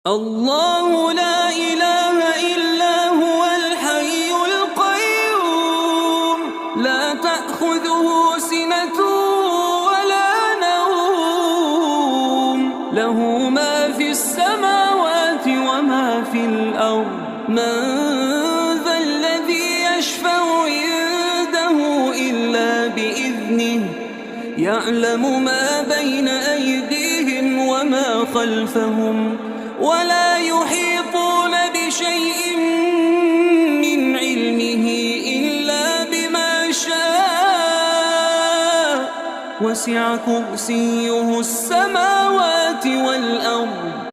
الله لا إله إلا هو الحي القيوم لا تأخذه سنة ولا نوم له ما في السماوات وما في الأرض من ذا الذي يشفع عنده إلا بإذنه يعلم ما بين أيديهم وما خلفهم ولا يحيطون بشيء من علمه إلا بما شاء وسع كرسيه السماوات والأرض